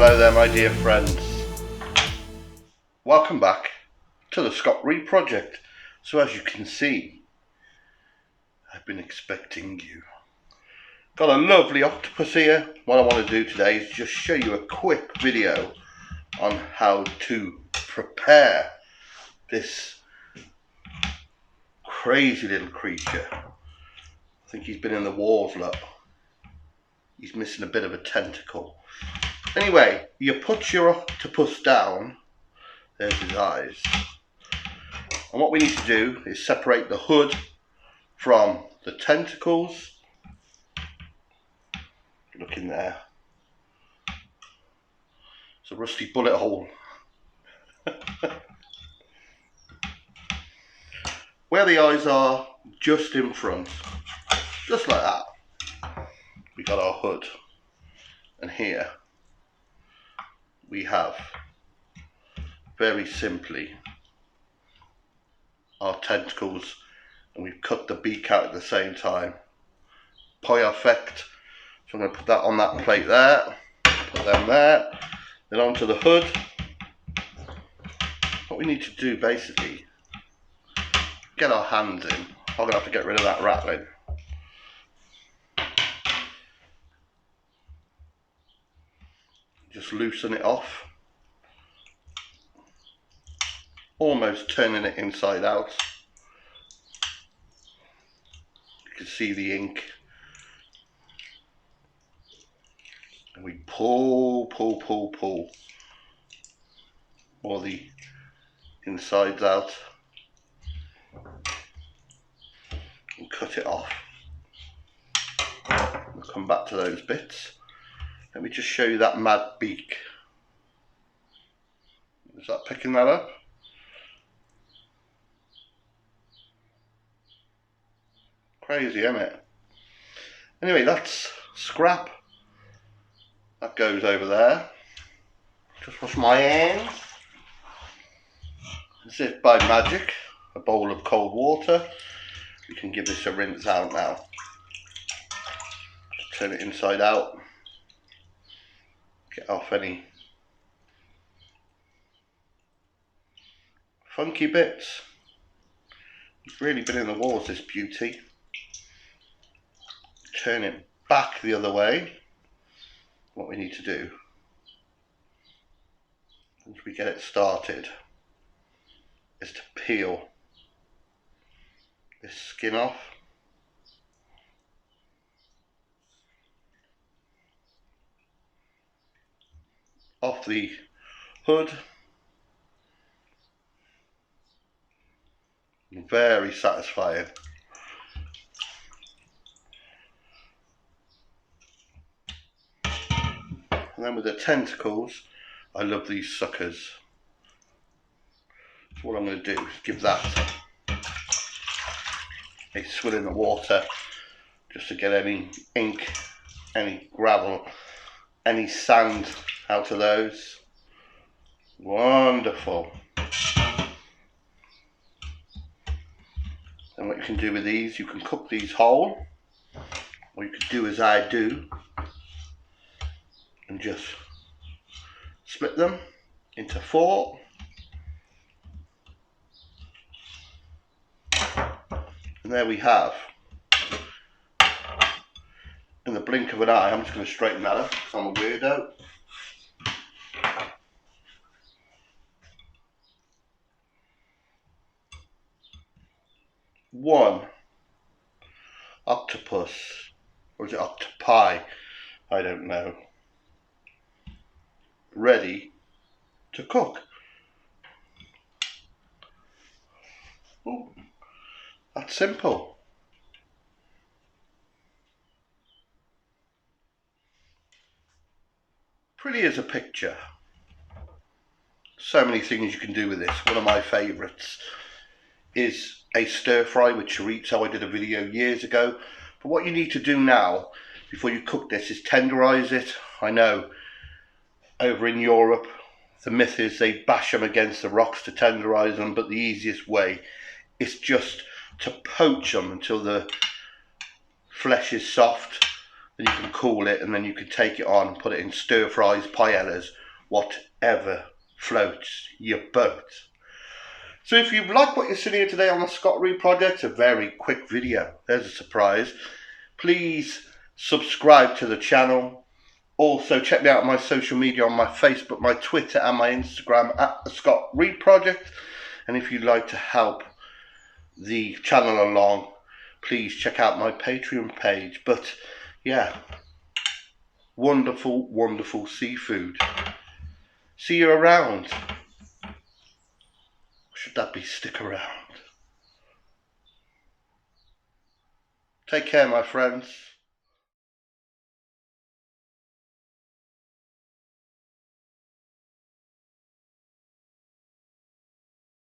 Hello there my dear friends, welcome back to the Scott Reed Project. So as you can see, I've been expecting you. Got a lovely octopus here. What I want to do today is just show you a quick video on how to prepare this crazy little creature. I think he's been in the walls, look. He's missing a bit of a tentacle. Anyway, you put your octopus down. There's his eyes. And what we need to do is separate the hood from the tentacles. Look in there. It's a rusty bullet hole. Where the eyes are, just in front. Just like that. We got our hood. And here we have, very simply, our tentacles, and we've cut the beak out at the same time. Perfect. So I'm going to put that on that plate there, put them there, then onto the hood. What we need to do basically, get our hands in. I'm going to have to get rid of that rattling. Just loosen it off, almost turning it inside out. You can see the ink. And we pull all the insides out and cut it off. We'll come back to those bits. Let me just show you that mad beak. Is that picking that up? Crazy, isn't it? Anyway, that's scrap. That goes over there. Just wash my hands. As if by magic, a bowl of cold water. We can give this a rinse out now. Just turn it inside out. Get off any funky bits. It's really been in the walls, this beauty. Turn it back the other way. What we need to do, once we get it started, is to peel this skin off. Off the hood. Very satisfying. And then with the tentacles, I love these suckers. So what I'm going to do is give that a swill in the water just to get any ink, any gravel, any sand out of those. Wonderful. And what you can do with these, you can cook these whole, or you could do as I do and just split them into 4. And there we have, in the blink of an eye. I'm just going to straighten that up because I'm a weirdo. One octopus, or is it octopi? I don't know. Ready to cook. Ooh, that's simple. Pretty as a picture. So many things you can do with this. One of my favourites is a stir fry with chorizo. I did a video years ago. But what you need to do now, before you cook this, is tenderize it. I know over in Europe, the myth is they bash them against the rocks to tenderize them, but the easiest way is just to poach them until the flesh is soft. then you can cool it, and then you can take it on and put it in stir fries, paellas, whatever floats your boat. So if you like what you're seeing here today on the Scott Reed project, a very quick video, there's a surprise, please subscribe to the channel. Also check me out on my social media, on my Facebook, my Twitter and my Instagram at the Scott Reed Project. And if you'd like to help the channel along, please check out my Patreon page. But yeah, wonderful, wonderful seafood. See you around. Should that be stick around? Take care, my friends.